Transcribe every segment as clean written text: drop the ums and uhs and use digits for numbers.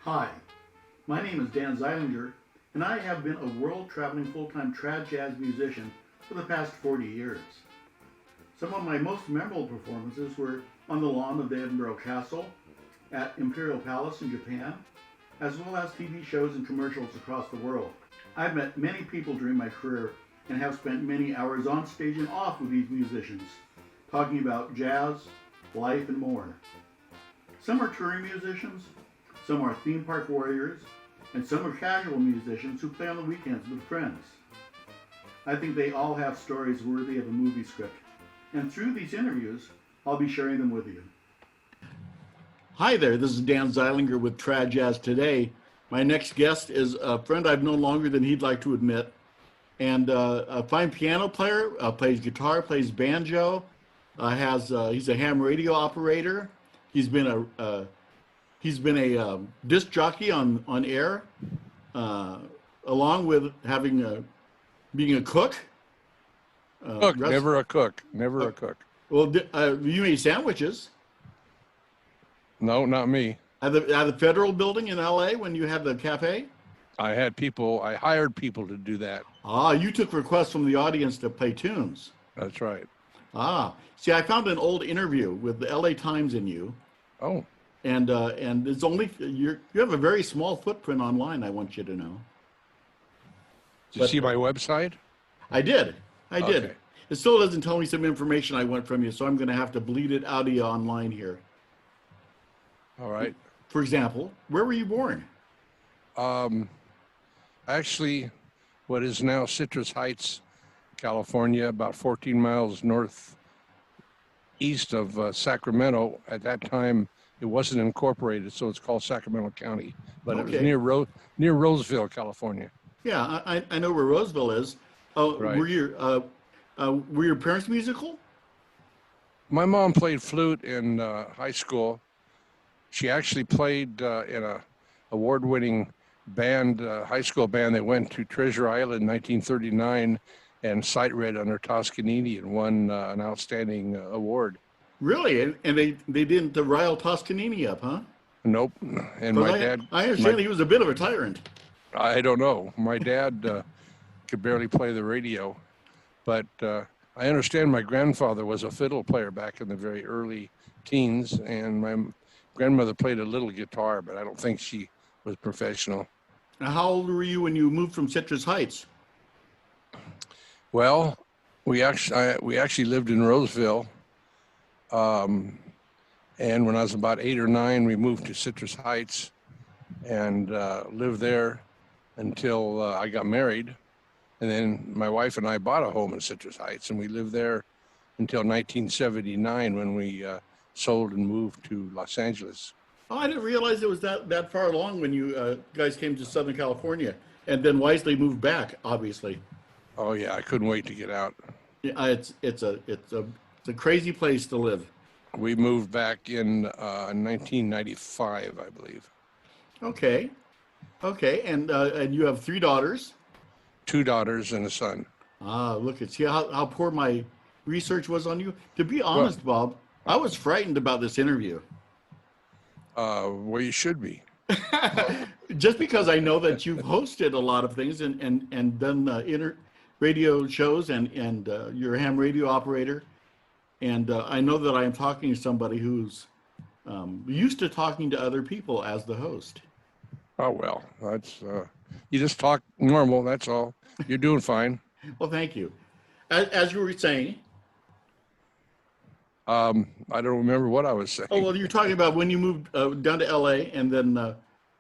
Hi, my name is Dan Zeilinger, and I have been a world-traveling full-time trad jazz musician for the past 40 years. Some of my most memorable performances were on the lawn of the Edinburgh Castle, at Imperial Palace in Japan, as well as TV shows and commercials across the world. I've met many people during my career and have spent many hours on stage and off with these musicians, talking about jazz, life, and more. Some are touring musicians, some are theme park warriors, and some are casual musicians who play on the weekends with friends. I think they all have stories worthy of a movie script, and through these interviews, I'll be sharing them with you. Hi there, this is Dan Zeilinger with Trad Jazz Today. My next guest is a friend I've known longer than he'd like to admit, and a fine piano player, plays guitar, plays banjo, he's a ham radio operator. He's been a disc jockey on air, along with being a cook. Never a cook. Well, you made sandwiches. No, not me. At the Federal Building in LA when you had the cafe? I hired people to do that. Ah, you took requests from the audience to play tunes. That's right. Ah, see, I found an old interview with the LA Times and you. Oh. And it's only, you have a very small footprint online, I want you to know. Did you see my website? I did. Okay. It still doesn't tell me some information I want from you, so I'm going to have to bleed it out of you online here. All right. For example, where were you born? Actually, what is now Citrus Heights, California, about 14 miles northeast of Sacramento. At that time, it wasn't incorporated, so it's called Sacramento County, but Okay. It was near Roseville, California. Yeah, I know where Roseville is. Right. Were your parents musical? My mom played flute in high school. She actually played in a award-winning band, high school band that went to Treasure Island in 1939 and sight read under Toscanini and won an outstanding award. Really? And they didn't rile Toscanini up, huh? Nope. And my dad... I understand he was a bit of a tyrant. I don't know. My dad could barely play the radio, but I understand my grandfather was a fiddle player back in the very early teens, and my grandmother played a little guitar, but I don't think she was professional. Now, how old were you when you moved from Citrus Heights? Well, we actually lived in Roseville, and when I was about 8 or 9, we moved to Citrus Heights and lived there until I got married. And then my wife and I bought a home in Citrus Heights, and we lived there until 1979 when we sold and moved to Los Angeles. Oh, I didn't realize it was that far along when you guys came to Southern California, and then wisely moved back, obviously. Oh yeah, I couldn't wait to get out. Yeah, it's a crazy place to live. We moved back in 1995, I believe. Okay, and you have 3 daughters. 2 daughters and a son. Ah, look, see how poor my research was on you. To be honest, Bob, I was frightened about this interview. Well, you should be. Just because I know that you've hosted a lot of things and done radio shows and you're a ham radio operator. And I know that I am talking to somebody who's used to talking to other people as the host. Oh, well, that's, you just talk normal, that's all. You're doing fine. Well, thank you. As you were saying. I don't remember what I was saying. Oh, well, you're talking about when you moved down to LA and then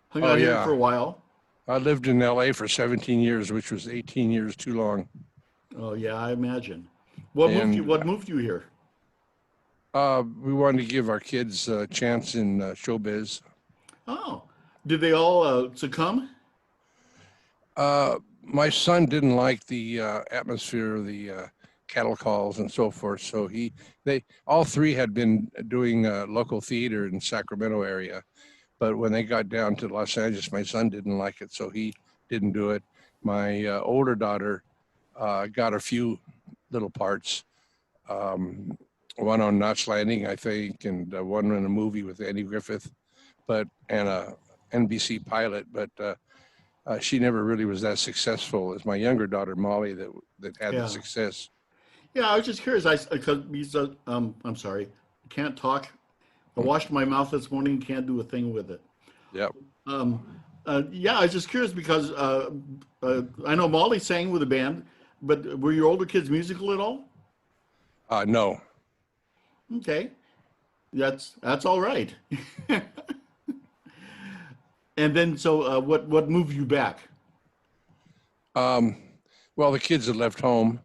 hung out here for a while. I lived in LA for 17 years, which was 18 years too long. Oh, yeah, I imagine. What moved you here? We wanted to give our kids a chance in showbiz. Oh, did they all succumb? My son didn't like the atmosphere, the cattle calls and so forth. So they all 3 had been doing local theater in Sacramento area, but when they got down to Los Angeles, my son didn't like it, so he didn't do it. My older daughter got a few little parts. One on Knots Landing, I think, and one in a movie with Andy Griffith, and NBC pilot, but she never really was that successful as my younger daughter Molly that had the Yeah. success. Yeah, I was just curious. Because I'm sorry, I can't talk. I washed my mouth this morning. Can't do a thing with it. Yep. Um, yeah, I was just curious because I know Molly sang with a band, but were your older kids musical at all? No. Okay, that's all right. And then, so what moved you back? Um, well, the kids had left home,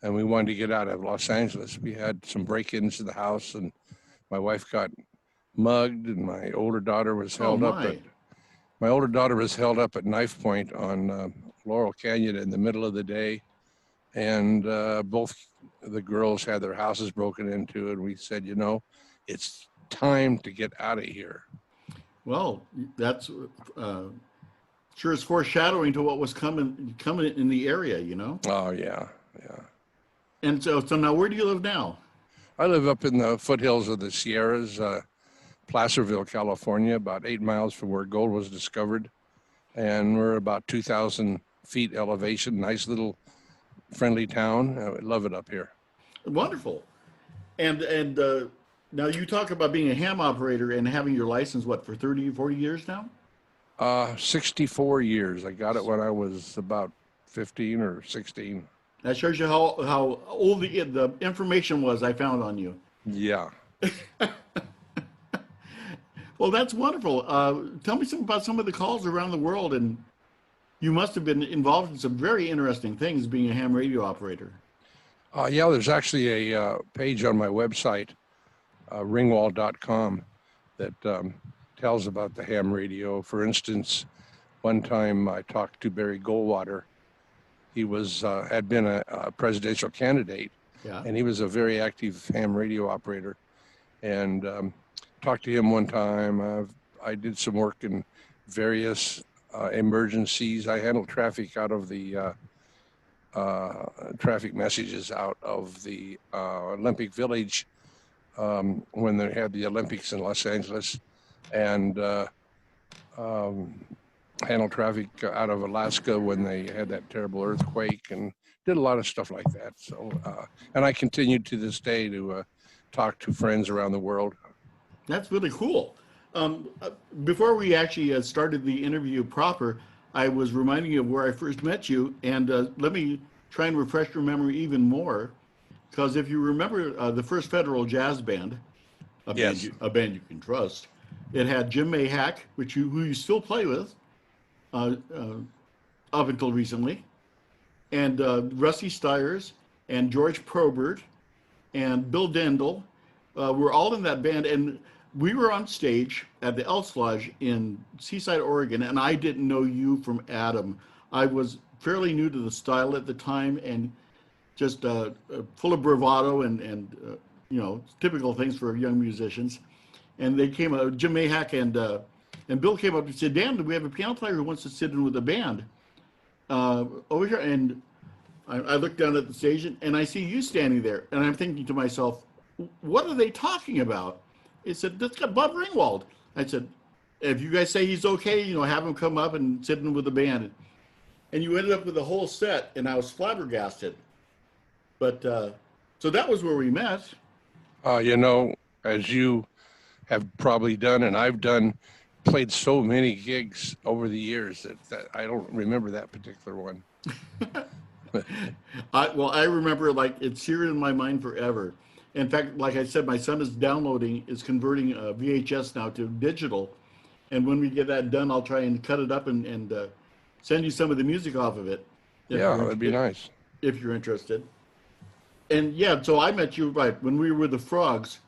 and we wanted to get out of Los Angeles. We had some break-ins to the house, and my wife got mugged, and my older daughter was Oh held up at my! knife point on Laurel Canyon in the middle of the day, and both the girls had their houses broken into, and we said, it's time to get out of here. Well, that's sure is foreshadowing to what was coming in the area, you know. Oh yeah, yeah. And so now where do you live now? I live up in the foothills of the Sierras, Placerville, California, about 8 miles from where gold was discovered, and we're about 2,000 feet elevation. Nice little friendly town. I love it up here. Wonderful. And now you talk about being a ham operator and having your license, what, for 30, 40 years now? 64 years. I got it when I was about 15 or 16. That shows you how old the information was I found on you. Yeah. Well, that's wonderful. Tell me some about some of the calls around the world, and you must have been involved in some very interesting things being a ham radio operator. Yeah, there's actually a page on my website, ringwald.com, that tells about the ham radio. For instance, one time I talked to Barry Goldwater. He had been a presidential candidate, Yeah. and he was a very active ham radio operator. And talked to him one time. I did some work in various emergencies. I handled traffic out of the traffic messages out of the Olympic Village when they had the Olympics in Los Angeles, and handled traffic out of Alaska when they had that terrible earthquake, and did a lot of stuff like that. So, and I continued to this day to talk to friends around the world. That's really cool. Before we actually started the interview proper, I was reminding you of where I first met you, and let me try and refresh your memory even more, because if you remember the first Federal Jazz Band, Yes. a band you can trust, it had Jim Mayhack, who you still play with, up until recently, and Rusty Stiers, and George Probert, and Bill Dendle were all in that band, and we were on stage at the Elks Lodge in Seaside, Oregon, and I didn't know you from Adam. I was fairly new to the style at the time, and just full of bravado and typical things for young musicians. And they came, Jim Mayhack and Bill came up and said, "Dan, do we have a piano player who wants to sit in with the band over here?" And I looked down at the stage, and I see you standing there, and I'm thinking to myself, "What are they talking about?" He said, "That's got Bob Ringwald." I said, "If you guys say he's okay, have him come up and sit in with the band." And you ended up with the whole set, and I was flabbergasted. But so that was where we met. As you have probably done, and I've done, played so many gigs over the years that I don't remember that particular one. I remember, like, it's seared in my mind forever. In fact, like I said, my son is converting VHS now to digital. And when we get that done, I'll try and cut it up and send you some of the music off of it. Yeah, that'd be nice. If you're interested. And yeah, so I met you when we were with the Frogs,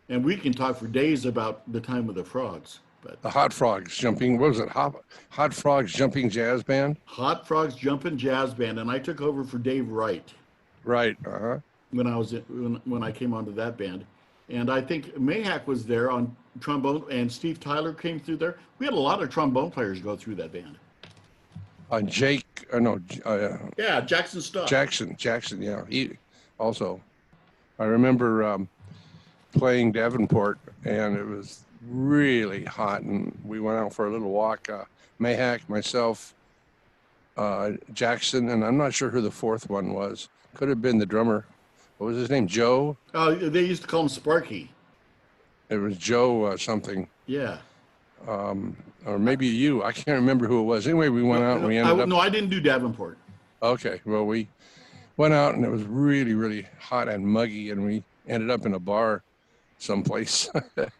and we can talk for days about the time with the Frogs. But the Hot Frogs Jumping, what was it? Hot Frogs Jumping Jazz Band? Hot Frogs Jumping Jazz Band, and I took over for Dave Wright. Right, uh-huh. When I came onto that band. And I think Mayhack was there on trombone, and Steve Tyler came through there. We had a lot of trombone players go through that band. Yeah, Jackson Stuff. Jackson, yeah. He also, I remember playing Davenport, and it was really hot, and we went out for a little walk. Mayhack, myself, Jackson, and I'm not sure who the fourth one was. Could have been the drummer. What was his name? Joe? Oh, they used to call him Sparky. It was Joe something. Yeah. Or maybe you. I can't remember who it was. Anyway, we went out and we ended up. No, I didn't do Davenport. Okay, well, we went out and it was really, really hot and muggy, and we ended up in a bar someplace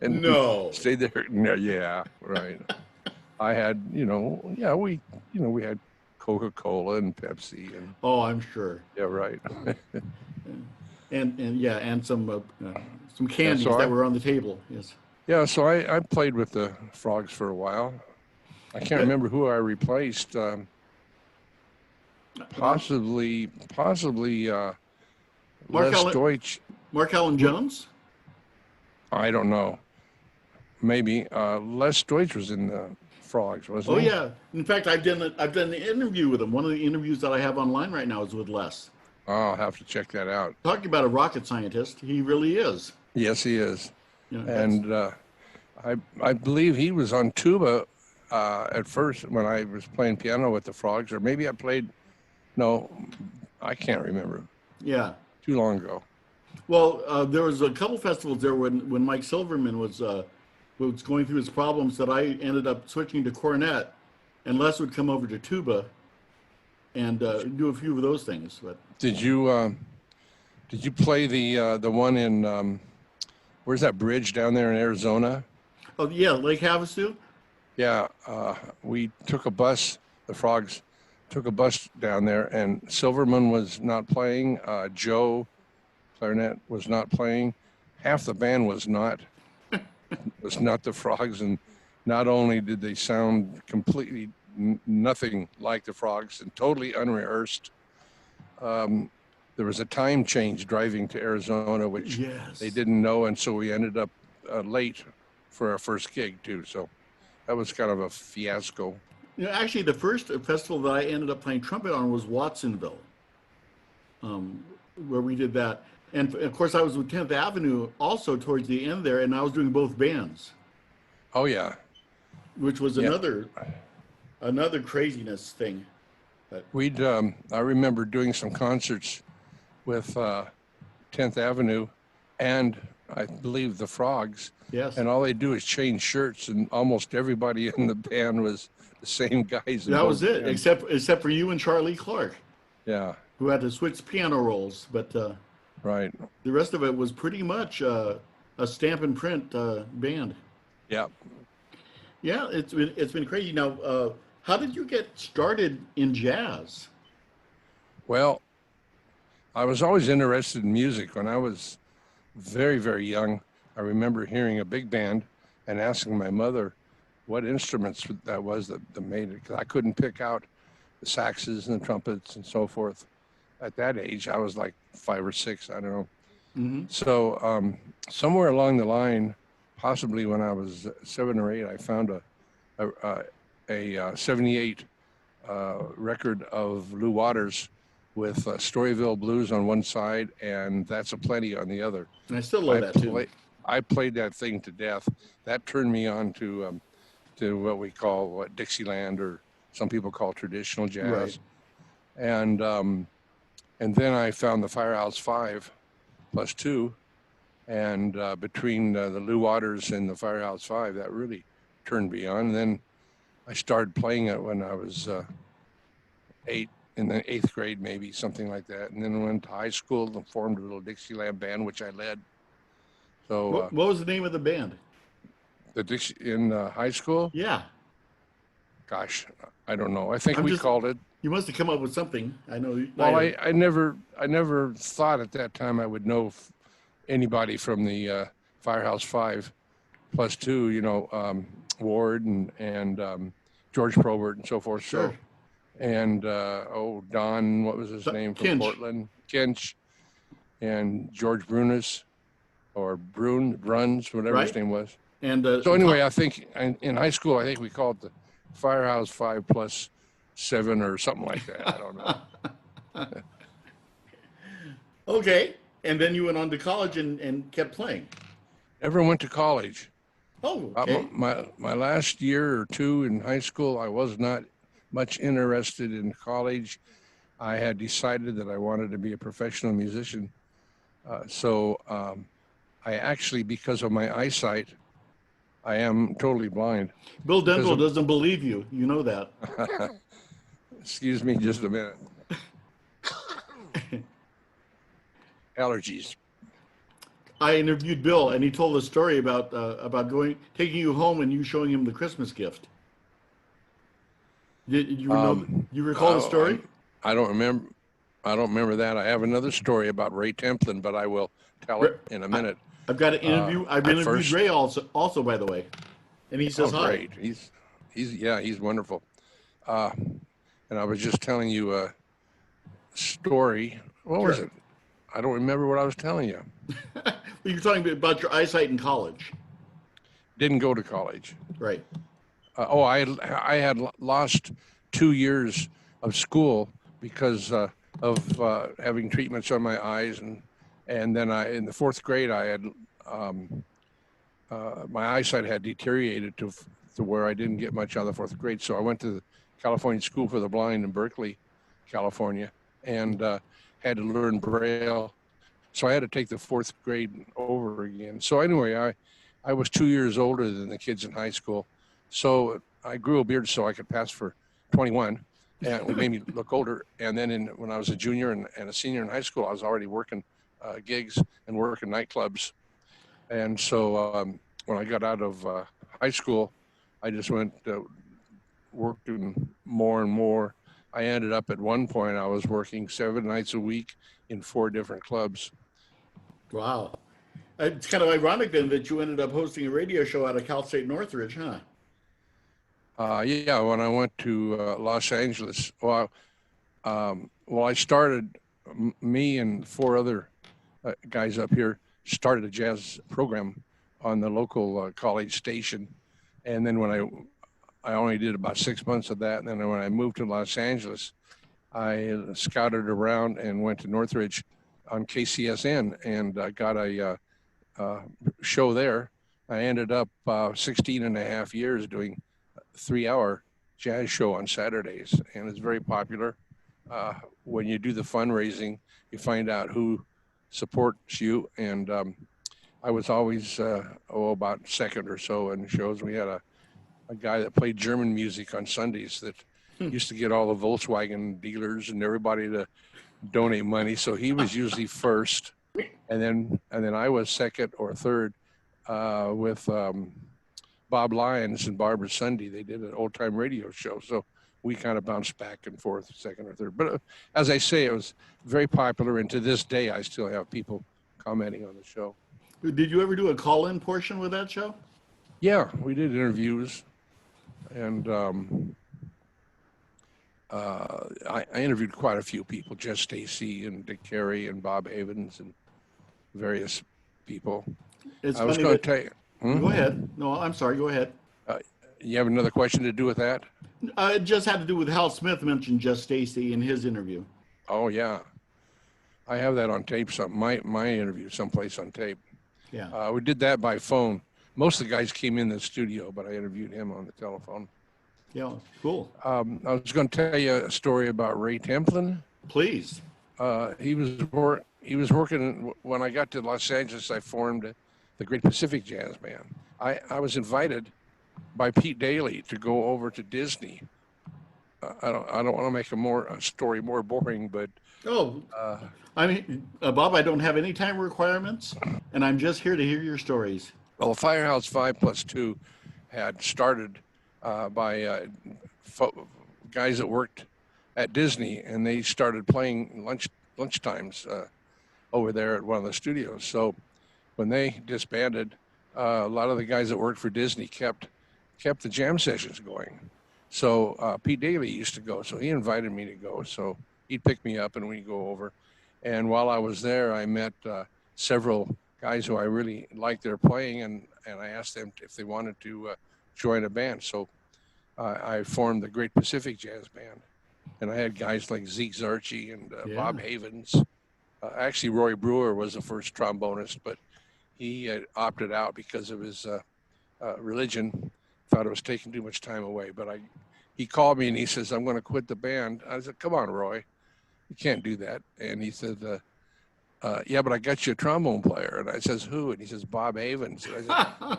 and No. stayed there. No, yeah, right. I had, we had Coca-Cola and Pepsi and Oh, I'm sure. yeah, right. And some candies that were on the table. Yes. Yeah, so I played with the Frogs for a while. I can't remember who I replaced. Possibly Les Deutsch. Mark Allen Jones? I don't know. Maybe Les Deutsch was in the Frogs, wasn't he? Oh yeah. In fact, I've done the interview with him. One of the interviews that I have online right now is with Les. I'll have to check that out. Talking about a rocket scientist, he really is. Yes, he is. You know, And I believe he was on tuba at first when I was playing piano with the Frogs, or maybe I played. No, I can't remember. yeah. Too long ago. Well, there was a couple festivals there when Mike Silverman was going through his problems that I ended up switching to cornet, and Les would come over to tuba, and do a few of those things. But Did you play the one in where's that bridge down there in Arizona? oh yeah, Lake Havasu. Yeah, we took a bus. The Frogs took a bus down there, and Silverman was not playing. Joe, clarinet, was not playing. Half the band was not the Frogs, and not only did they sound completely nothing like the Frogs and totally unrehearsed. There was a time change driving to Arizona, which Yes. they didn't know, and so we ended up late for our first gig too. So that was kind of a fiasco. You know, actually, the first festival that I ended up playing trumpet on was Watsonville, where we did that. And of course, I was with 10th Avenue also towards the end there, and I was doing both bands, Oh yeah, which was Yeah. another craziness thing. I remember doing some concerts with 10th Avenue, and I believe the Frogs. Yes. And all they do is change shirts, and almost everybody in the band was the same guys. in That was both it, bands. except for you and Charlie Clark, Yeah, who had to switch piano rolls. But right. the rest of it was pretty much a stamp and print band. Yeah. Yeah, it's been crazy. Now, how did you get started in jazz? Well, I was always interested in music. When I was very, very young, I remember hearing a big band and asking my mother what instruments that was that made it, because I couldn't pick out the saxes and the trumpets and so forth. At that age, I was like 5 or 6, I don't know. Mm-hmm. So somewhere along the line, possibly when I was 7 or 8, I found a 78 record of Lou Waters with Storyville Blues on one side and That's a Plenty on the other. And I still love that too. I played that thing to death. That turned me on to what we call Dixieland, or some people call traditional jazz. Right. And then I found the Firehouse 5 plus 2, and between the Lou Waters and the Firehouse 5, that really turned me on. And then I started playing it when I was 8, in the 8th grade, maybe, something like that. And then went to high school and formed a little Dixieland band, which I led. So What was the name of the band? in high school, Yeah, gosh, I don't know. I think I'm we just- called it. you must have come up with something. I know. Well, I never thought at that time I would know anybody from the Firehouse 5 plus 2, Ward and George Probert and so forth. Sure. So, and Don, what was his name from Kinch. Portland? Kinch, and George Brunis, or Bruns, whatever his Right. name was. And So anyway, I think in high school, I think we called it the Firehouse 5 plus 7 or something like that. I don't know. okay. And then you went on to college and kept playing. Never went to college. Oh, okay. My last year or two in high school, I was not much interested in college. I had decided that I wanted to be a professional musician. I actually, because of my eyesight, I am totally blind. Bill Because Denville of, doesn't believe you. You know that. excuse me, just a minute. Allergies. I interviewed Bill, and he told a story about taking you home, and you showing him the Christmas gift. Did you know? Um, You recall the I, story? I don't remember. I don't remember that. I have another story about Ray Templin, but I will tell it in a I, minute. I've got an interview. I've At interviewed first, Ray also, by the way, and he says oh hi. great, he's wonderful. Uh, and I was just telling you a story. What was Sure. it? I don't remember what I was telling you. Well, you're talking about your eyesight in college, Didn't go to college. right? I had lost 2 years of school because of having treatments on my eyes, and then in the fourth grade I had um, my eyesight had deteriorated to where I didn't get much out of the fourth grade. So I went to the California School for the Blind in Berkeley, California, and had to learn Braille. So I had to take the fourth grade over again. So anyway, I was 2 years older than the kids in high school. So I grew a beard so I could pass for 21, and it made me look older. And then when I was a junior and a senior in high school, I was already working gigs and working nightclubs. And so when I got out of high school, I just went working more and more. I ended up at one point, I was working 7 nights a week in 4 different clubs. Wow. It's kind of ironic then that you ended up hosting a radio show out of Cal State Northridge, huh? Yeah, when I went to Los Angeles, I started, me and 4 other guys up here started a jazz program on the local college station. And then I only did about 6 months of that. And then when I moved to Los Angeles, I scouted around and went to Northridge on KCSN and got a show there. I ended up 16 and a half years doing 3 hour jazz show on Saturdays, and it's very popular. When you do the fundraising, you find out who supports you, and I was always about second or so in shows. We had a guy that played German music on Sundays that used to get all the Volkswagen dealers and everybody to donate money, so he was usually first, and then I was second or third with Bob Lyons and Barbara Sunday. They did an old time radio show. So we kind of bounced back and forth, second or third. But as I say, it was very popular. And to this day, I still have people commenting on the show. Did you ever do a call-in portion with that show? Yeah, we did interviews. And I interviewed quite a few people, Jess Stacy and Dick Carey and Bob Havens and various people. It's I was funny going that. to tell you. Go ahead. No, I'm sorry. Go ahead. You have another question to do with that? It just had to do with Hal Smith mentioned Jess Stacy in his interview. Oh yeah, I have that on tape. My interview someplace on tape. Yeah. We did that by phone. Most of the guys came in the studio, but I interviewed him on the telephone. Yeah. Cool. I was going to tell you a story about Ray Templin. Please. He was working when I got to Los Angeles. I formed the Great Pacific Jazz Band. I was invited by Pete Daly to go over to Disney. I don't want to make a story more boring, but Oh, I mean, Bob, I don't have any time requirements, and I'm just here to hear your stories. well, Firehouse 5+2 had started by guys that worked at Disney, and they started playing lunch times over there at one of the studios. So when they disbanded, a lot of the guys that worked for Disney kept the jam sessions going. So Pete Daly used to go, so he invited me to go. So he'd pick me up and we'd go over. And while I was there, I met several guys who I really liked their playing, and I asked them if they wanted to join a band. So I formed the Great Pacific Jazz Band. And I had guys like Zeke Zarchi and Bob Havens. Actually, Roy Brewer was the first trombonist, but he had opted out because of his religion, thought it was taking too much time away. But he called me and he says, I'm going to quit the band. I said, come on, Roy, you can't do that. And he said, yeah, but I got you a trombone player. And I says, who? And he says, Bob Havens. And I said,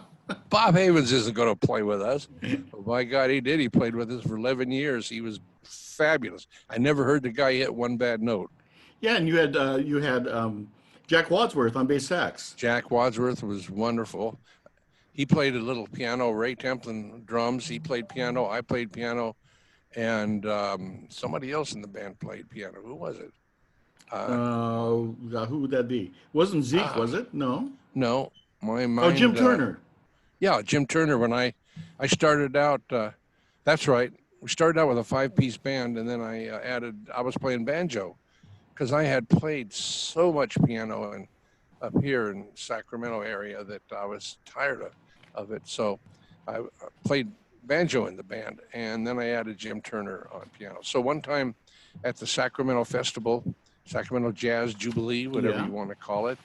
Bob Havens isn't going to play with us. Well, my God, he did. He played with us for 11 years. He was fabulous. I never heard the guy hit one bad note. Yeah, and you had Jack Wadsworth on bass sax. Jack Wadsworth was wonderful. He played a little piano. Ray Templin drums. He played piano. I played piano. And somebody else in the band played piano. Who was it? Who would that be? Wasn't Zeke, was it? No. No. My mind, Oh, Jim Turner. Yeah, Jim Turner. When I started out, that's right. We started out with a 5-piece band, and then I was playing banjo because I had played so much piano up here in Sacramento area that I was tired of it. So I played banjo in the band, and then I added Jim Turner on piano. So one time at the Sacramento Festival, Sacramento Jazz Jubilee, whatever you want to call it,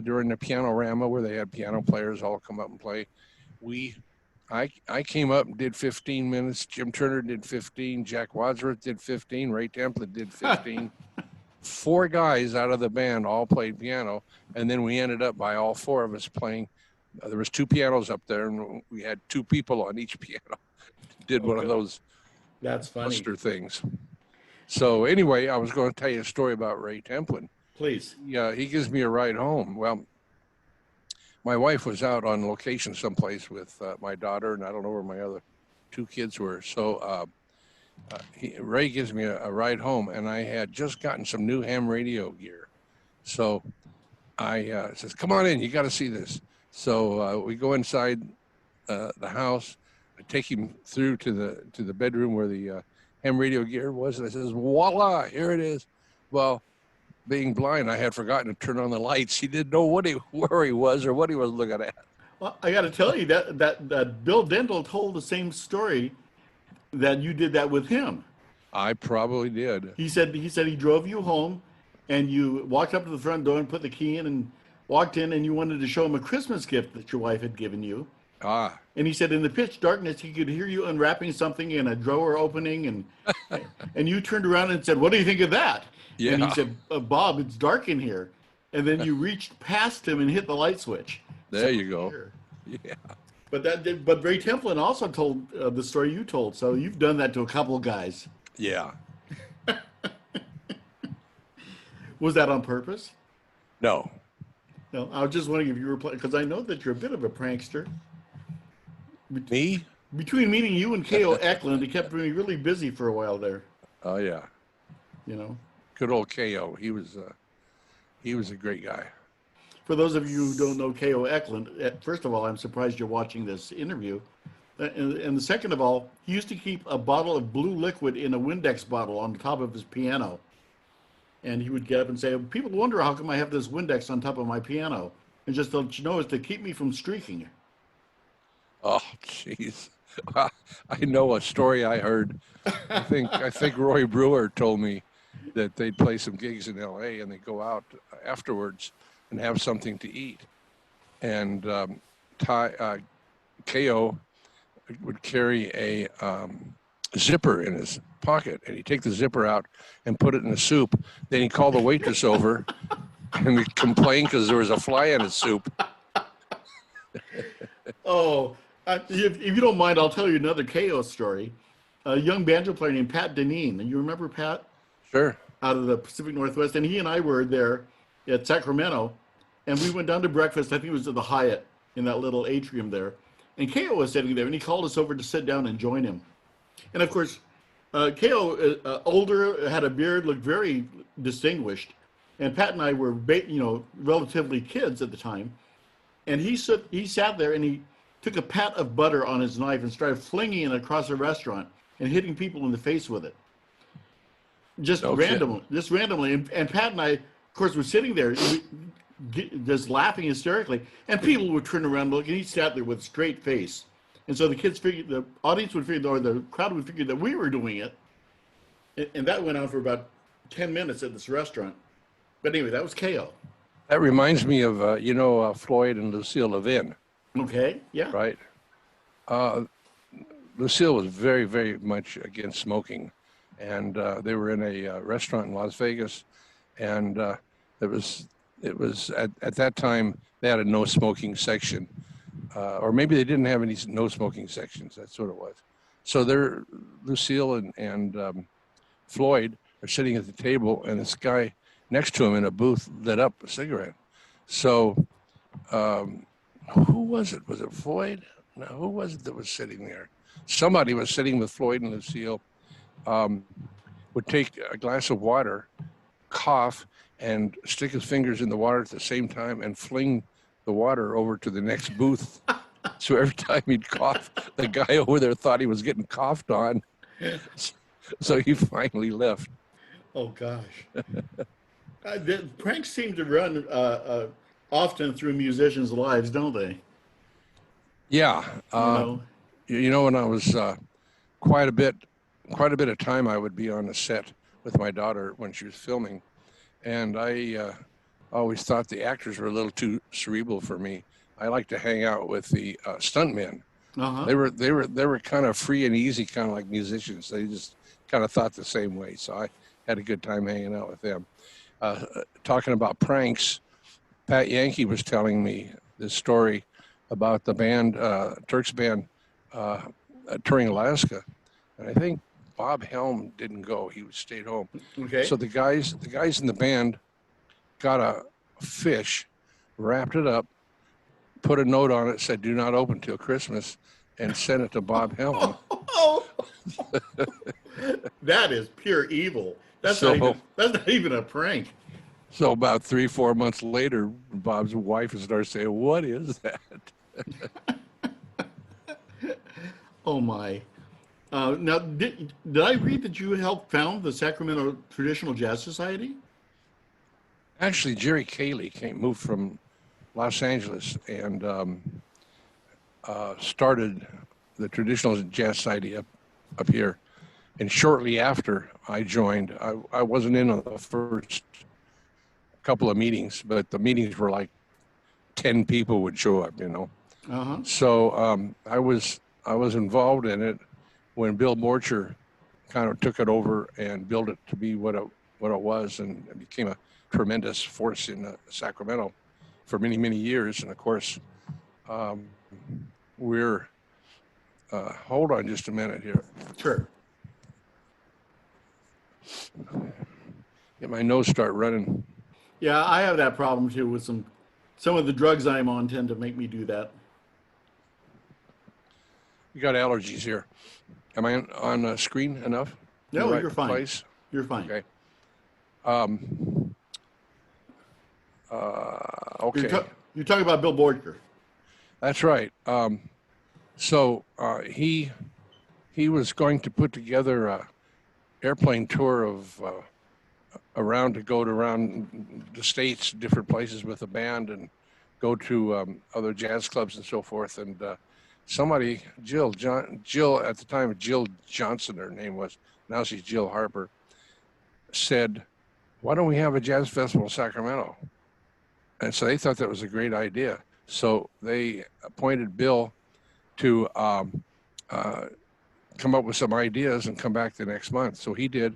during the Pianorama where they had piano players all come up and play, I came up and did 15 minutes. Jim Turner did 15. Jack Wadsworth did 15. Ray Templin did 15. 4 guys out of the band all played piano, and then we ended up by all 4 of us playing. There was 2 pianos up there, and we had 2 people on each piano. Did one of those That's funny. Buster things. So anyway, I was going to tell you a story about Ray Templin. Please. Yeah, he gives me a ride home. Well, my wife was out on location someplace with my daughter, and I don't know where my other 2 kids were. So Ray gives me a ride home, and I had just gotten some new ham radio gear. So I says, come on in, you got to see this. So we go inside the house. I take him through to the bedroom where the ham radio gear was, and I says, voila, here it is. Well, being blind, I had forgotten to turn on the lights. He didn't know where he was or what he was looking at. Well, I got to tell you that Bill Dental told the same story that you did that with him. I probably did. He said he drove you home, and you walked up to the front door and put the key in and walked in, and you wanted to show him a Christmas gift that your wife had given you. And he said in the pitch darkness, he could hear you unwrapping something in a drawer opening, and you turned around and said, what do you think of that? Yeah. And he said, Bob, it's dark in here. And then you reached past him and hit the light switch. There you go. Here. Yeah. But Ray Templin also told the story you told, so you've done that to a couple of guys. Yeah. Was that on purpose? No. No, I was just wondering if you were playing, because I know that you're a bit of a prankster. Me? Between meeting you and K.O. Eklund, it kept me really busy for a while there. Oh yeah. You know. Good old K.O. He was a great guy. For those of you who don't know K.O. Eklund, first of all, I'm surprised you're watching this interview. And the second of all, he used to keep a bottle of blue liquid in a Windex bottle on the top of his piano. And he would get up and say, people wonder how come I have this Windex on top of my piano. And just to let you know, it's to keep me from streaking. Oh, jeez. I know a story I heard. I think Roy Brewer told me that they'd play some gigs in L.A. and they'd go out afterwards and have something to eat. And K.O. would carry a zipper in his pocket, and he'd take the zipper out and put it in the soup. Then he'd call the waitress over and he'd complain because there was a fly in his soup. Oh, if you don't mind, I'll tell you another K.O. story. A young banjo player named Pat Dineen. And you remember Pat? Sure. Out of the Pacific Northwest. And he and I were there at Sacramento. And we went down to breakfast. I think it was at the Hyatt in that little atrium there. And K.O. was sitting there. And he called us over to sit down and join him. And, of course, K.O., older, had a beard, looked very distinguished. And Pat and I were, relatively kids at the time. And he sat there and he took a pat of butter on his knife and started flinging it across the restaurant and hitting people in the face with it. Just randomly. And Pat and I, of course, were sitting there just laughing hysterically. And people would turn around and look, and he sat there with a straight face. And so the audience would figure, or the crowd would figure that we were doing it. And that went on for about 10 minutes at this restaurant. But anyway, that was K.O. That reminds me of, Floyd and Lucille Levin. Okay. Yeah. right? Uh, Lucille was very, very much against smoking, and they were in a restaurant in Las Vegas, and it was at that time they had a no smoking section, or maybe they didn't have any no smoking sections. That's what it was. So they're Lucille and Floyd are sitting at the table, and this guy next to him in a booth lit up a cigarette. So um, who was it? Was it Floyd? No, who was it that was sitting there? Somebody was sitting with Floyd and Lucille. Um, would take a glass of water, cough, and stick his fingers in the water at the same time and fling the water over to the next booth. So every time he'd cough, the guy over there thought he was getting coughed on. So he finally left. Oh gosh. The pranks seem to run often through musicians' lives, don't they? Yeah, You know. when I was quite a bit, quite a bit of time, I would be on the set with my daughter when she was filming, and I always thought the actors were a little too cerebral for me. I like to hang out with the stuntmen. Uh huh. They were kind of free and easy, kind of like musicians. They just kind of thought the same way. So I had a good time hanging out with them. Talking about pranks, Pat Yankee was telling me this story about the band, Turks band, uh, touring Alaska, and I think Bob Helm didn't go; he stayed home. Okay. So the guys in the band got a fish, wrapped it up, put a note on it, said "Do not open till Christmas," and sent it to Bob Helm. Oh, that is pure evil. So That's not even a prank. so about 3-4 months later, Bob's wife started saying, "What is that?" Oh my. Now, did I read that you helped found the Sacramento Traditional Jazz Society? Actually, Jerry Cayley moved from Los Angeles and started the Traditional Jazz Society up here. And shortly after I joined, I wasn't in on the first couple of meetings, but the meetings were like 10 people would show up. Uh huh. So I was involved in it when Bill Morcher kind of took it over and built it to be what it was, and it became a tremendous force in Sacramento for many, many years. And of course, um, we're hold on just a minute here. Sure. Get my nose start running. Yeah, I have that problem too with some of the drugs I'm on tend to make me do that. You got allergies here. Am I on screen enough? In No, the right you're fine. place? You're fine. Okay. Um, You're, okay. you're talking about Bill Borger. That's right. So he was going to put together a airplane tour of around the states, different places with a band, and go to other jazz clubs and so forth. And somebody, Jill at the time, Jill Johnson, her name was. Now she's Jill Harper. Said, "Why don't we have a jazz festival in Sacramento?" And so they thought that was a great idea. So they appointed Bill to come up with some ideas and come back the next month. So he did,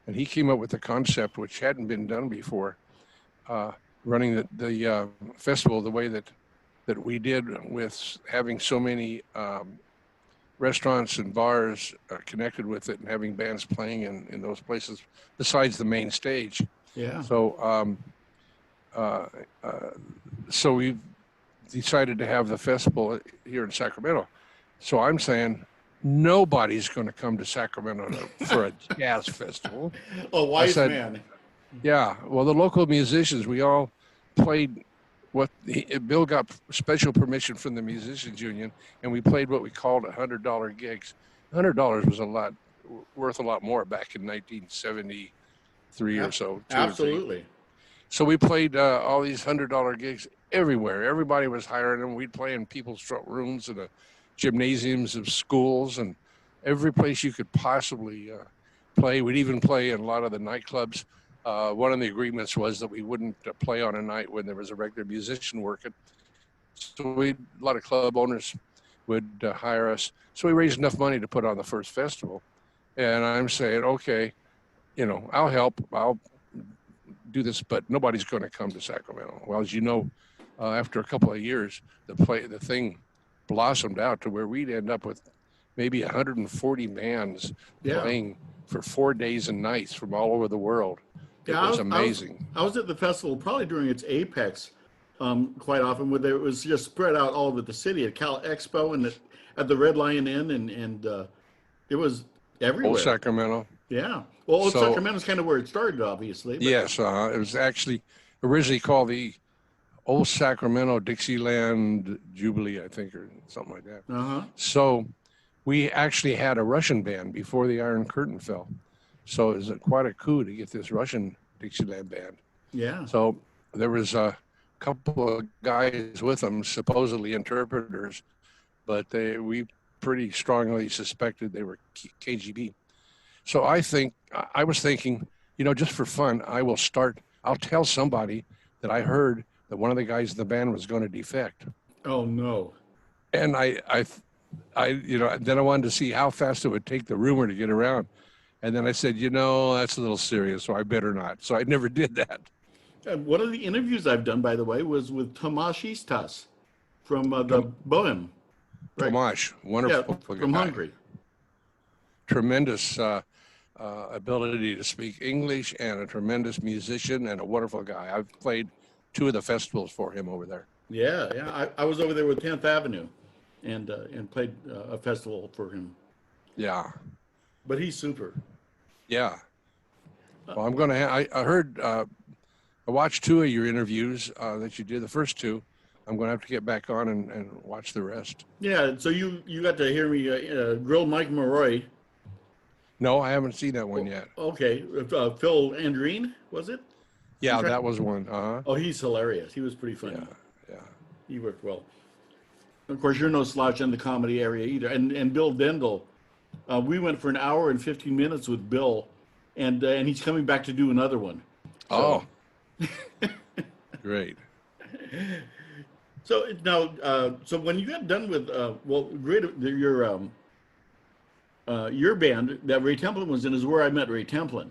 and he came up with a concept which hadn't been done before, running the festival the way that we did, with having so many restaurants and bars connected with it and having bands playing in those places besides the main stage. Yeah. So we decided to have the festival here in Sacramento. So I'm saying nobody's going to come to Sacramento for a jazz festival. A wise man. Yeah, well, the local musicians, we all played Bill got special permission from the Musicians Union, and we played what we called $100 gigs. $100 was worth a lot more back in 1973 or so. Absolutely. So we played all these $100 gigs everywhere. Everybody was hiring them. We'd play in people's front rooms and the gymnasiums of schools and every place you could possibly play. We'd even play in a lot of the nightclubs. One of the agreements was that we wouldn't play on a night when there was a regular musician working. So a lot of club owners would hire us. So we raised enough money to put on the first festival. And I'm saying, okay, I'll help. I'll do this, but nobody's going to come to Sacramento. Well, as you know, after a couple of years, the thing blossomed out to where we'd end up with maybe 140 bands playing for 4 days and nights from all over the world. It was amazing. I was at the festival probably during its apex quite often, where it was just spread out all over the city at Cal Expo and at the Red Lion Inn, and it was everywhere. Old Sacramento. Yeah. Well, Old Sacramento's kind of where it started, obviously. But... Yes, it was actually originally called the Old Sacramento Dixieland Jubilee, I think, or something like that. Uh-huh. So we actually had a Russian band before the Iron Curtain fell. So it was quite a coup to get this Russian Dixieland band. Yeah. So there was a couple of guys with them, supposedly interpreters, but we pretty strongly suspected they were KGB. So I was thinking, just for fun, I'll tell somebody that I heard that one of the guys in the band was going to defect. Oh no. And then I wanted to see how fast it would take the rumor to get around. And then I said, that's a little serious, so I better not. So I never did that. One of the interviews I've done, by the way, was with Tomasz Istas from the Bohem. Right? Tomasz, wonderful from guy. Hungary. Tremendous ability to speak English and a tremendous musician and a wonderful guy. I've played 2 of the festivals for him over there. Yeah. I was over there with 10th Avenue and played a festival for him. Yeah. But he's super. Yeah. Well, I'm going to, I heard, I watched 2 of your interviews that you did, the first 2. I'm going to have to get back on and watch the rest. Yeah. So you got to hear me grill Mike Maroy. No, I haven't seen that one yet. Okay. Phil Andreen, was it? Yeah, that was one. Uh-huh. Oh, he's hilarious. He was pretty funny. Yeah. He worked well. Of course, you're no slouch in the comedy area either. And Bill Dendel, we went for an hour and 15 minutes with Bill, and he's coming back to do another one. So. Oh, great. So now, so when you got done with your band that Ray Templin was in is where I met Ray Templin.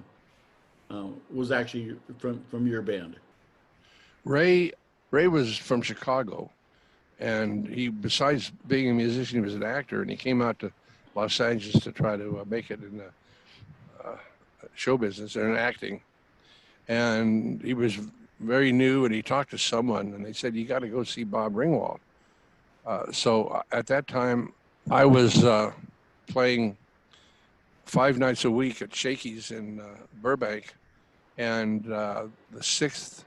Was actually from your band. Ray was from Chicago, and he, besides being a musician, he was an actor, and he came out to Los Angeles to try to make it in the show business and acting. And he was very new, and he talked to someone, and they said, you got to go see Bob Ringwald. So at that time, I was playing 5 nights a week at Shakey's in Burbank, and the 6th,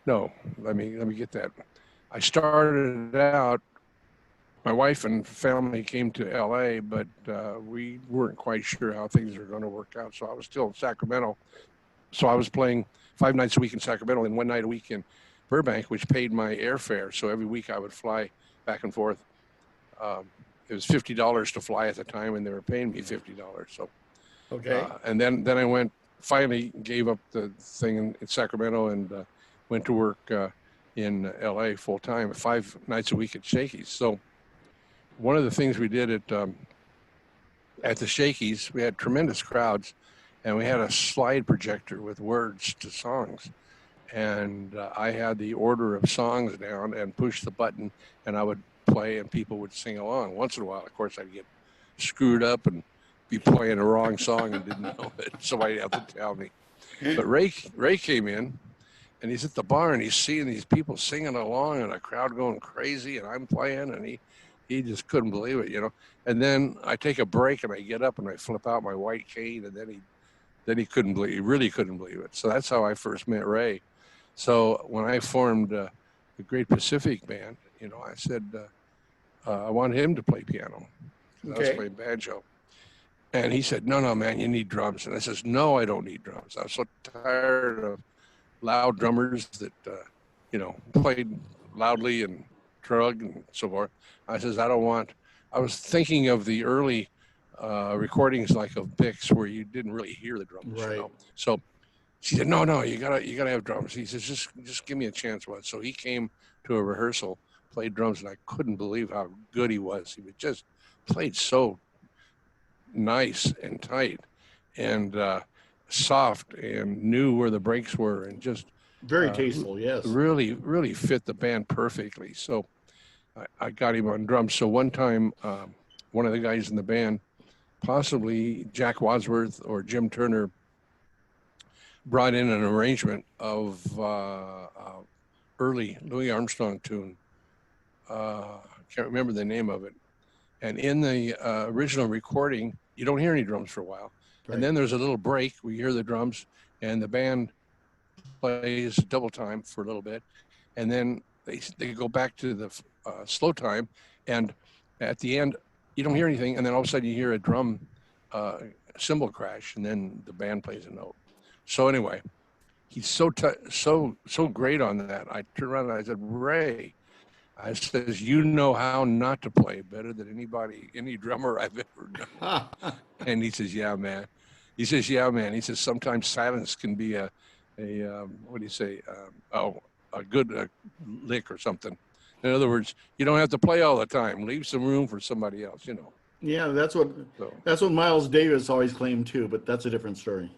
no, let me get that. I started out, my wife and family came to LA, but we weren't quite sure how things were going to work out. So I was still in Sacramento. So I was playing 5 nights a week in Sacramento and 1 night a week in Burbank, which paid my airfare. So every week I would fly back and forth. It was $50 to fly at the time, and they were paying me $50. So, okay. And then I finally gave up the thing in Sacramento and went to work in LA full time, 5 nights a week at Shakey's. So one of the things we did at the Shakey's, we had tremendous crowds, and we had a slide projector with words to songs. And I had the order of songs down and pushed the button, and I would play and people would sing along. Once in a while, of course, I'd get screwed up and be playing the wrong song and didn't know it. Somebody had to tell me. But Ray came in, and he's at the bar, and he's seeing these people singing along and a crowd going crazy, and I'm playing, and he just couldn't believe it, And then I take a break, and I get up, and I flip out my white cane, and then he really couldn't believe it. So that's how I first met Ray. So when I formed the Great Pacific Band, I said, I want him to play piano. Okay. I was playing banjo. And he said, no, man, you need drums. And I says, no, I don't need drums. I was so tired of loud drummers that, played loudly and drug and so forth. I says, I was thinking of the early recordings like of Bix where you didn't really hear the drums. Right. So she said, no, you gotta have drums. He says, just give me a chance. So he came to a rehearsal played drums, and I couldn't believe how good he was. He was just played so nice and tight and soft, and knew where the breaks were, and just Very tasteful, yes. really fit the band perfectly. So I got him on drums. So one time, one of the guys in the band, possibly Jack Wadsworth or Jim Turner, brought in an arrangement of early Louis Armstrong tune. Can't remember the name of it. And in the original recording, you don't hear any drums for a while. Right. And then there's a little break. We hear the drums, and the band plays double time for a little bit. And then they go back to the slow time. And at the end, you don't hear anything. And then all of a sudden you hear a drum cymbal crash, and then the band plays a note. So anyway, he's so great on that. I turned around and I said, Ray, I says, you know how not to play better than any drummer I've ever known. And he says, yeah, man. He says, yeah, man. He says, sometimes silence can be a what do you say? A good lick or something. In other words, you don't have to play all the time. Leave some room for somebody else, you know. Yeah, that's what Miles Davis always claimed too, but that's a different story.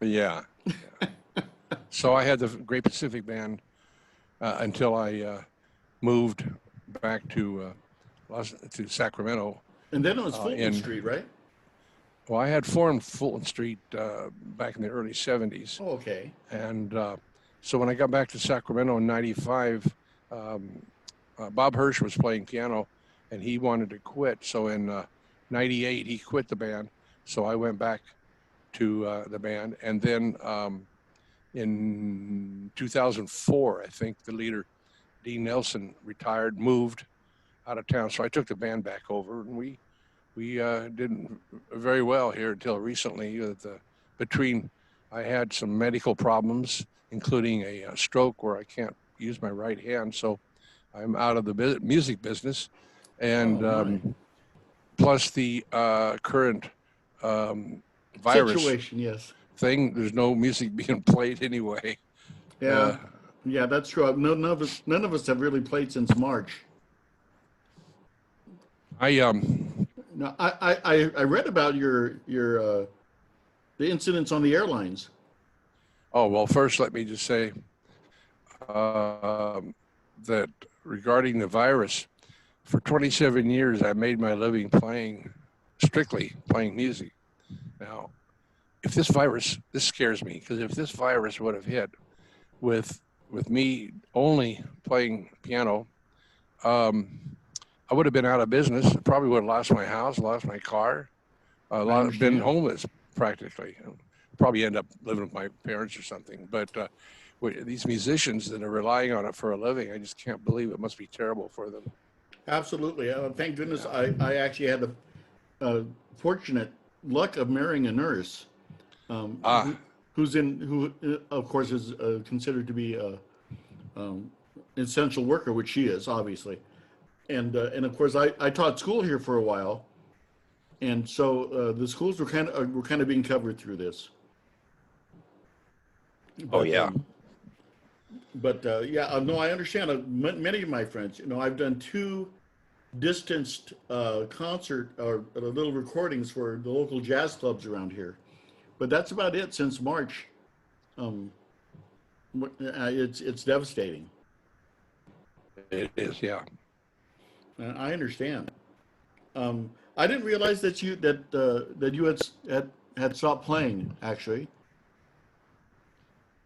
Yeah. So I had the Great Pacific Band until I moved back to Sacramento. And then it was Fulton Street, right? Well, I had formed Fulton Street back in the early 70s. Oh, okay. And so when I got back to Sacramento in 95, Bob Hirsch was playing piano, and he wanted to quit. So in 98, he quit the band. So I went back to the band. And then in 2004, I think the leader, Dean Nelson, retired, moved out of town. So I took the band back over, and we did very well here until recently. I had some medical problems, including a stroke where I can't use my right hand. So I'm out of the music business. And plus the current virus situation, yes, thing, there's no music being played anyway. Yeah, yeah, that's true. None of us have really played since March. Now, I read about your the incidents on the airlines. Oh, well, first let me just say that regarding the virus, for 27 years I made my living strictly playing music. Now, if this scares me, because if this virus would have hit with me only playing piano, I would have been out of business. Probably would have lost my house, lost my car, been homeless practically. Probably end up living with my parents or something. But these musicians that are relying on it for a living, I just can't believe it must be terrible for them. Absolutely. Thank goodness I actually had the fortunate luck of marrying a nurse who of course is considered to be an essential worker, which she is, obviously. And of course I taught school here for a while, and so the schools were kind of being covered through this. But, no, I understand. Many of my friends, I've done 2 distanced concert or little recordings for the local jazz clubs around here, but that's about it since March. It's devastating. It is, yeah. I understand. I didn't realize that you had stopped playing, actually.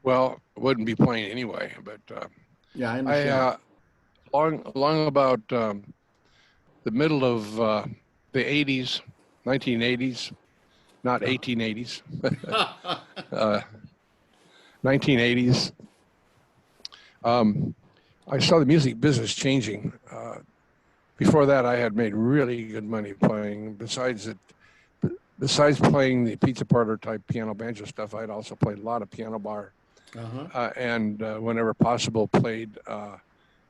Well, I wouldn't be playing anyway, but yeah, I understand. Along about the middle of the 80s, 1980s, not 1880s, 1980s, I saw the music business changing. Before that, I had made really good money playing. Besides playing the pizza parlor type piano banjo stuff, I'd also played a lot of piano bar, and whenever possible, played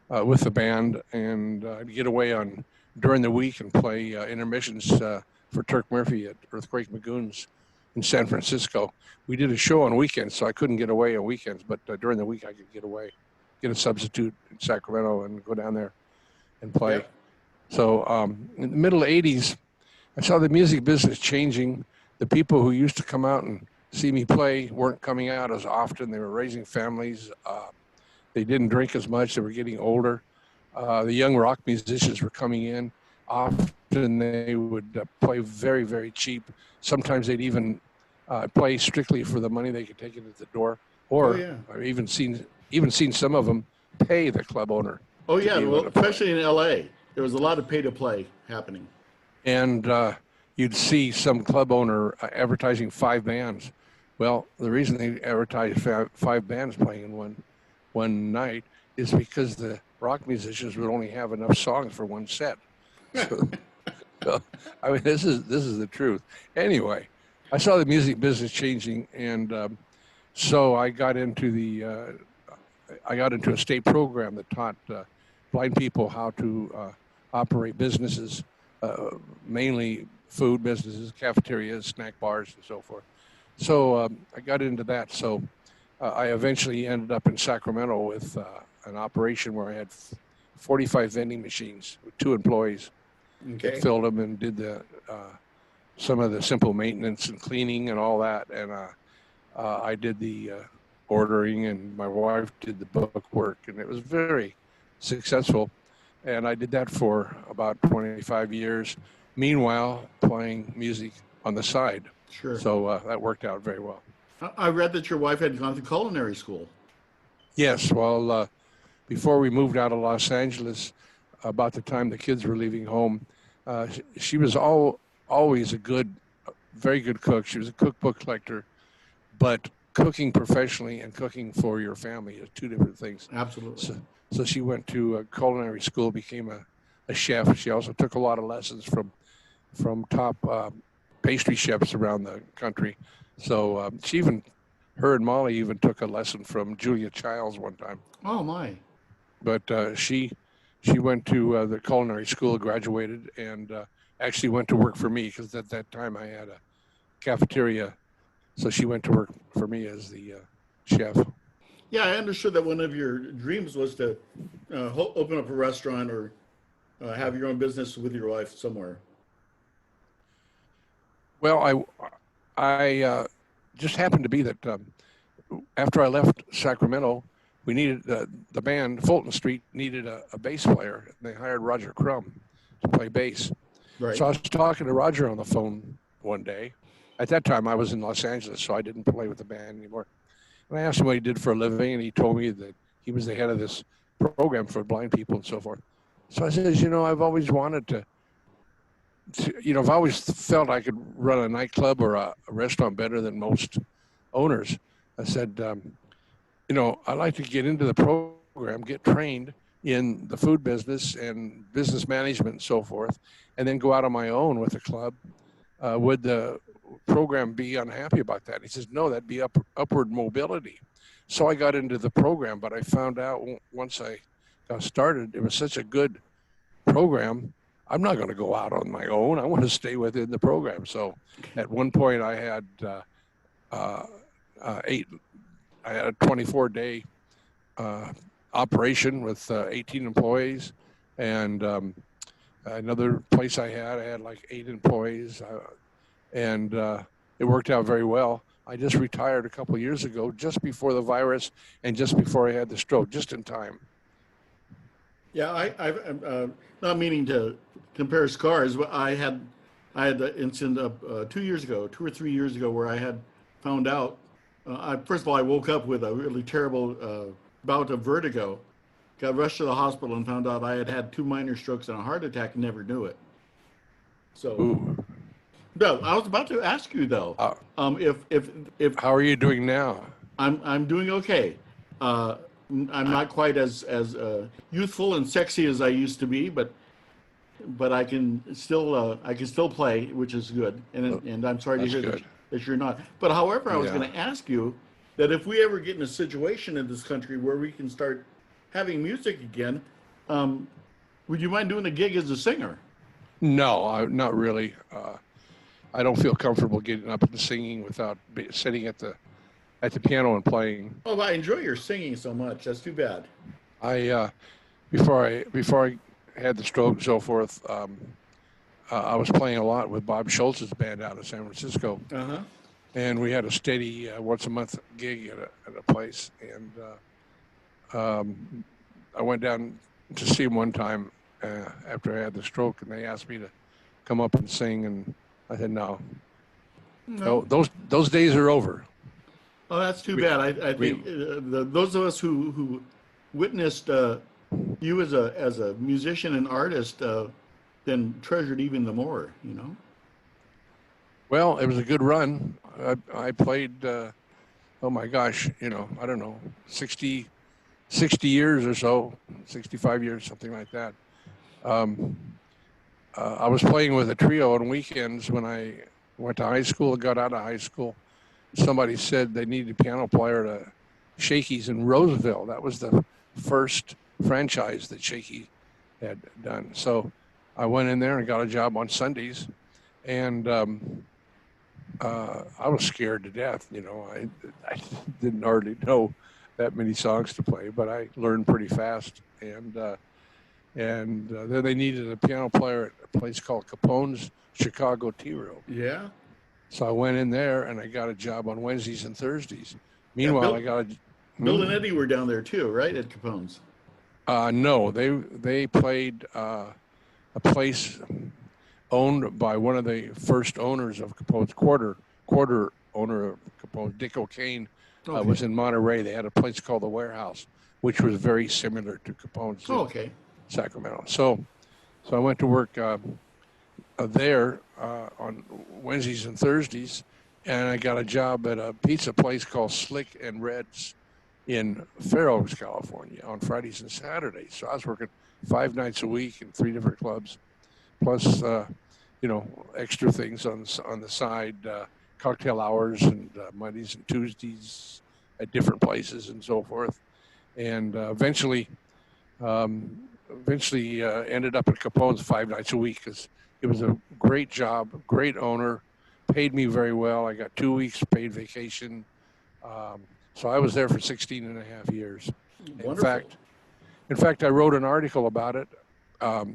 with the band, and I'd get away during the week and play intermissions for Turk Murphy at Earthquake Magoons in San Francisco. We did a show on weekends, so I couldn't get away on weekends, but during the week I could get away, get a substitute in Sacramento and go down there and play. Yep. So in the middle '80s, I saw the music business changing. The people who used to come out and see me play weren't coming out as often. They were raising families. They didn't drink as much. They were getting older. The young rock musicians were coming in. Often they would play very, very cheap. Sometimes they'd even play strictly for the money they could take it at the door. Oh Or yeah. I've even seen some of them pay the club owner Oh to yeah. be able Well, to play. especially in L.A., there was a lot of pay to play happening. And you'd see some club owner advertising 5 bands. Well, the reason they advertise five bands playing in one night is because the rock musicians would only have enough songs for one set. So, so, I mean, this is the truth. Anyway, I saw the music business changing, and so I got into a state program that taught blind people how to operate businesses, uh, mainly food businesses, cafeterias, snack bars, and so forth. So I got into that. So I eventually ended up in Sacramento with an operation where I had 45 vending machines with 2 employees that Okay. filled them and did some of the simple maintenance and cleaning and all that. And I did the ordering, and my wife did the book work, and it was very successful. And I did that for about 25 years. Meanwhile, playing music on the side. Sure. So that worked out very well. I read that your wife had gone to culinary school. Yes, well, before we moved out of Los Angeles, about the time the kids were leaving home, she was always a very good cook. She was a cookbook collector, but cooking professionally and cooking for your family are two different things. Absolutely. So she went to a culinary school, became a chef. She also took a lot of lessons from top pastry chefs around the country. So her and Molly even took a lesson from Julia Childs one time. Oh my. But she went to the culinary school, graduated, and actually went to work for me because at that time I had a cafeteria. So she went to work for me as the chef. Yeah, I understood that one of your dreams was to open up a restaurant or have your own business with your wife somewhere. Well, I just happened to be that after I left Sacramento, we needed the band Fulton Street needed a bass player. And they hired Roger Crumb to play bass. Right. So I was talking to Roger on the phone one day. At that time, I was in Los Angeles, so I didn't play with the band anymore. And I asked him what he did for a living, and he told me that he was the head of this program for blind people and so forth. So I said, I've always wanted I've always felt I could run a nightclub or a restaurant better than most owners. I said, I'd like to get into the program, get trained in the food business and business management and so forth, and then go out on my own with the club. Would the program be unhappy about that? He says, no, that'd be upward mobility. So I got into the program, but I found out once I got started, it was such a good program. I'm not going to go out on my own. I want to stay within the program. So at one point I had I had a 24-day operation with 18 employees, and another place I had like 8 employees, and it worked out very well. I just retired a couple of years ago, just before the virus and just before I had the stroke, just in time. Yeah, I'm not meaning to compare scars, but I had the incident of 2 or 3 years ago, where I had found out. First of all, I woke up with a really terrible bout of vertigo, got rushed to the hospital, and found out I had had 2 minor strokes and a heart attack, and never knew it. So, Ooh. no, I was about to ask you though, if How are you doing now? I'm doing okay. I'm not quite as youthful and sexy as I used to be, but I can still play, which is good. And I'm sorry to That's hear good. that you're not. But however, I was Yeah. going to ask you that if we ever get in a situation in this country where we can start having music again, would you mind doing a gig as a singer? No, not really. I don't feel comfortable getting up and singing without sitting at the piano and playing. Oh, I enjoy your singing so much. That's too bad. I before I had the stroke and so forth, I was playing a lot with Bob Schultz's band out of San Francisco, Uh-huh. and we had a steady once a month gig at a place. And I went down to see him one time after I had the stroke, and they asked me to come up and sing, and I said no. No. Those days are over. Oh, that's too bad. I think those of us who witnessed you as a musician and artist then treasured even the more, you know? Well, it was a good run. I played, oh my gosh, I don't know, 60 years or so, 65 years, something like that. I was playing with a trio on weekends when I went to high school and got out of high school. Somebody said they needed a piano player to Shakey's in Roseville. That was the first franchise that Shakey had done. So I went in there and got a job on Sundays, and I was scared to death. I didn't hardly know that many songs to play, but I learned pretty fast. And then they needed a piano player at a place called Capone's Chicago Tea Room. Yeah. So I went in there and I got a job on Wednesdays and Thursdays. Meanwhile, I got Bill and Eddie were down there too, right, at Capone's? No, they played a place owned by one of the first owners of Capone's, quarter owner of Capone, Dick O'Kane, was in Monterey. They had a place called the Warehouse, which was very similar to Capone's in Sacramento. So I went to work there on Wednesdays and Thursdays, and I got a job at a pizza place called Slick and Red's in Fair Oaks, California, on Fridays and Saturdays. So I was working 5 nights a week in 3 different clubs, plus extra things on the side, cocktail hours and Mondays and Tuesdays at different places and so forth. And eventually ended up at Capone's 5 nights a week because it was a great job, great owner, paid me very well. I got 2 weeks paid vacation. So I was there for 16 and a half years. Wonderful. In fact, I wrote an article about it. I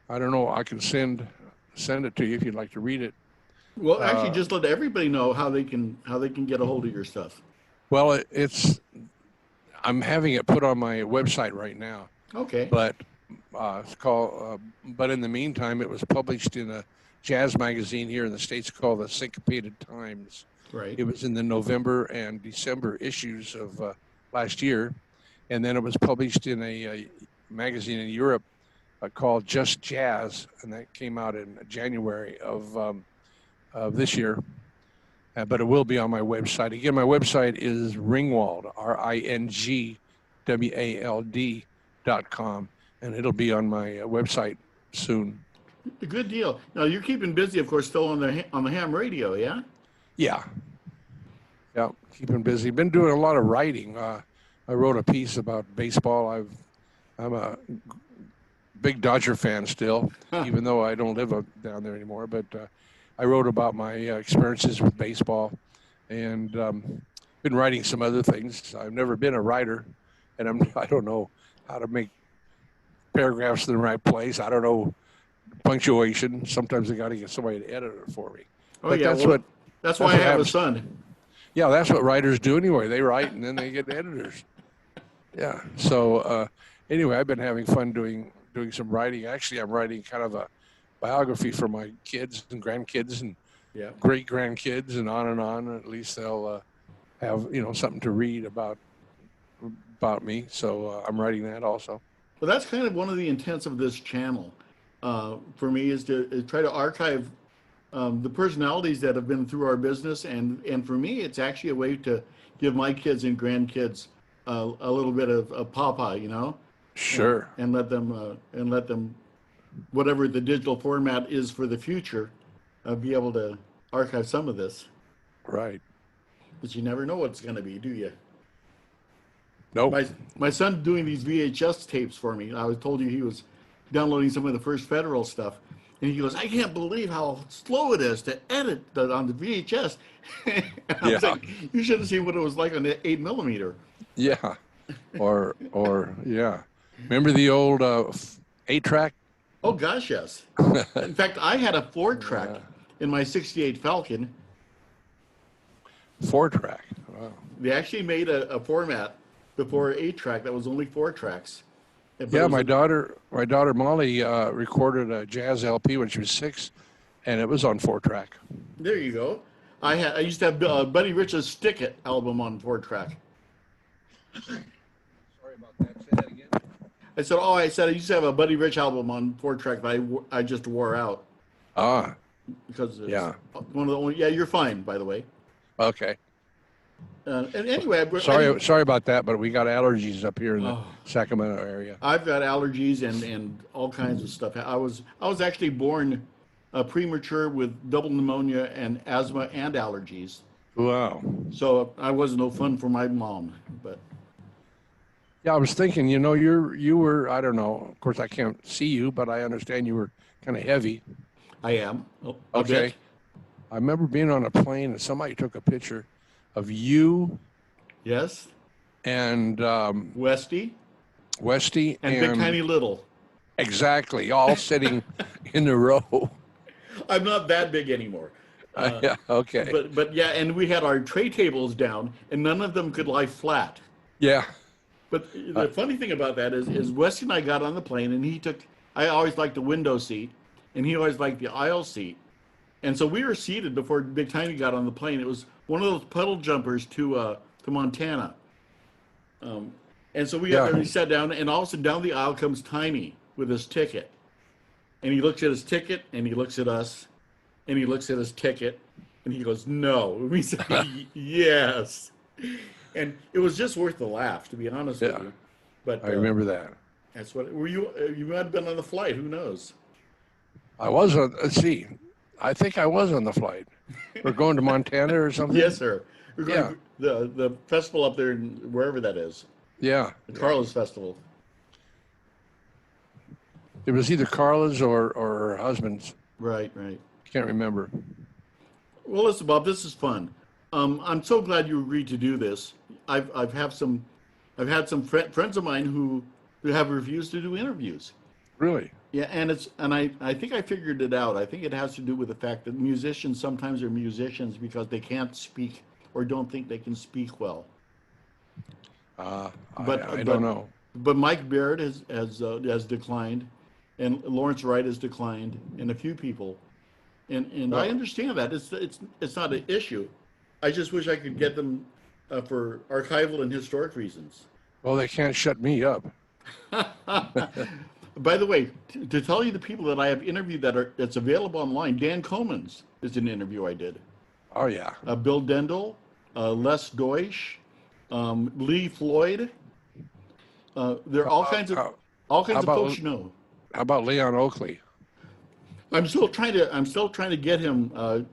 don't know. I can send it to you if you'd like to read it. Well, actually, just let everybody know how they can get a hold of your stuff. Well, I'm having it put on my website right now. Okay. But it's called. But in the meantime, it was published in a jazz magazine here in the States called the Syncopated Times. Right. It was in the November and December issues of last year, and then it was published in a magazine in Europe called Just Jazz, and that came out in January of this year. But it will be on my website. Again, my website is Ringwald, RINGWALD.com, and it'll be on my website soon. Good deal. Now you're keeping busy, of course, still on the ham radio, yeah? Yeah, keeping busy. Been doing a lot of writing. I wrote a piece about baseball. I'm a big Dodger fan still, even though I don't live down there anymore. But I wrote about my experiences with baseball, and been writing some other things. I've never been a writer, and I don't know how to make paragraphs in the right place. I don't know punctuation. Sometimes I got to get somebody to edit it for me. Oh, but yeah, that's why I have a son. Yeah, that's what writers do anyway. They write and then they get editors. Yeah. So anyway, I've been having fun doing some writing. Actually, I'm writing kind of a biography for my kids and grandkids and great grandkids and on. At least they'll have something to read about me. So I'm writing that also. Well, that's kind of one of the intents of this channel for me is to try to archive the personalities that have been through our business, and for me, it's actually a way to give my kids and grandkids a little bit of papa, Sure. And let them, whatever the digital format is for the future, be able to archive some of this. Right. But you never know what it's going to be, do you? Nope. My son's doing these VHS tapes for me. I told you he was downloading some of the first Federal stuff. And he goes, I can't believe how slow it is to edit on the VHS. And I was like, you should have seen what it was like on the 8mm. Yeah. Or yeah. Remember the old 8-track? Oh gosh, yes. In fact, I had a 4-track in my '68 Falcon. 4-track. Wow. They actually made a format before 8-track that was only 4 tracks. But Yeah, it was my daughter Molly recorded a jazz LP when she was 6, and it was on 4-track. There you go. I used to have Buddy Rich's Stick It album on 4-track. Sorry about that. Say that again. I said I used to have a Buddy Rich album on 4-track that I just wore out Ah, because it's yeah. one of the only. Yeah, you're fine, by the way. Okay. And anyway, Sorry about that, but we got allergies up here in the Sacramento area. I've got allergies and all kinds of stuff. I was actually born premature with double pneumonia and asthma and allergies. Wow. So I was no fun for my mom. But Yeah, I was thinking, you were, I don't know, of course I can't see you, but I understand you were kind of heavy. I am. A Okay. bit. I remember being on a plane and somebody took a picture of you Yes. and Westy Westy and Big Tiny Little. Exactly, all sitting in a row. I'm not that big anymore. Yeah, okay. But yeah, and we had our tray tables down, and none of them could lie flat. Yeah. But the funny thing about that is Westy and I got on the plane, and I always liked the window seat, and he always liked the aisle seat. And so we were seated before Big Tiny got on the plane. It was one of those puddle jumpers to Montana. And so we sat down, and all of a sudden down the aisle comes Tiny with his ticket. And he looks at his ticket, and he looks at us, and he looks at his ticket, and he goes, "No." And we said, "Yes." And it was just worth the laugh, to be honest with you. But I remember that. That's what. Were you? You might have been on the flight. Who knows? I was on. Let's see. I think I was on the flight. We're going to Montana or something. Yes, sir. We're going to the festival up there, wherever that is. Yeah. The Carlos Festival. It was either Carla's or her husband's. Right. Can't remember. Well, listen, Bob. This is fun. I'm so glad you agreed to do this. I've had some friends of mine who have refused to do interviews. Really? Yeah, and I think I figured it out. I think it has to do with the fact that musicians sometimes are musicians because they can't speak or don't think they can speak well. I don't know. But Mike Baird has declined, and Lawrence Wright has declined, and a few people, and I understand that it's not an issue. I just wish I could get them for archival and historic reasons. Well, they can't shut me up. By the way, to tell you the people that I have interviewed that's available online, Dan Comans is an interview I did. Oh yeah. Bill Dendel, Les Deutsch, Lee Floyd. There are all kinds of folks you know. How about Leon Oakley? I'm still trying to get him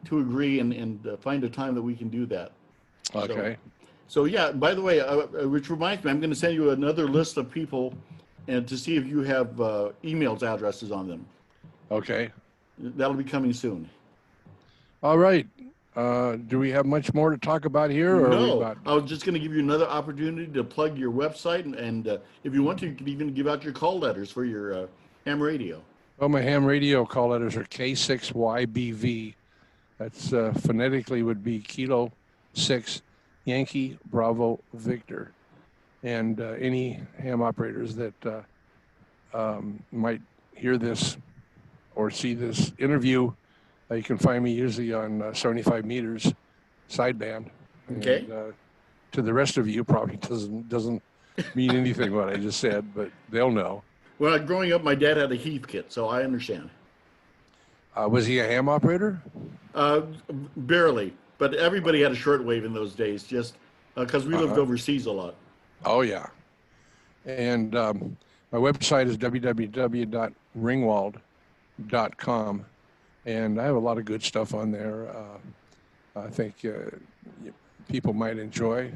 to agree and find a time that we can do that. Okay. So yeah. By the way, which reminds me, I'm going to send you another list of people, and to see if you have emails addresses on them. Okay. That'll be coming soon. All right. Do we have much more to talk about here? Or No, I was just going to give you another opportunity to plug your website, and if you want to, you could even give out your call letters for your ham radio. Well, my ham radio call letters are K6YBV. That's phonetically would be Kilo 6 Yankee Bravo Victor. And any ham operators that might hear this or see this interview, you can find me usually on 75 meters sideband. Okay. And, to the rest of you, probably doesn't mean anything what I just said, but they'll know. Well, growing up, my dad had a Heath kit, so I understand. Was he a ham operator? Barely, but everybody had a shortwave in those days, just because we lived overseas a lot. Oh, yeah. And my website is www.ringwald.com. And I have a lot of good stuff on there. I think people might enjoy.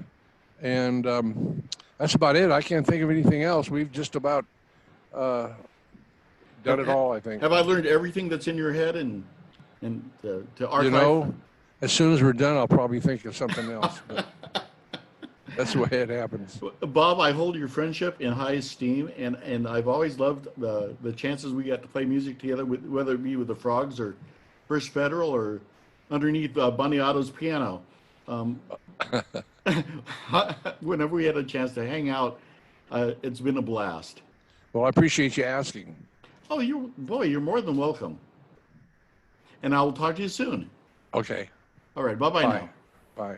And that's about it. I can't think of anything else. We've just about done it all, I think. Have I learned everything that's in your head and to archive? You know, as soon as we're done, I'll probably think of something else. But That's the way it happens. Bob, I hold your friendship in high esteem, and I've always loved the chances we got to play music together, whether it be with the Frogs or First Federal or underneath Bunny Otto's piano. Um, whenever we had a chance to hang out, it's been a blast. Well, I appreciate you asking. Oh, you're more than welcome. And I will talk to you soon. Okay. All right, bye-bye Bye. now. Bye.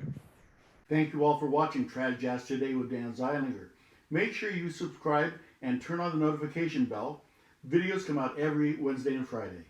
Thank you all for watching Trad Jazz Today with Dan Zeilinger. Make sure you subscribe and turn on the notification bell. Videos come out every Wednesday and Friday.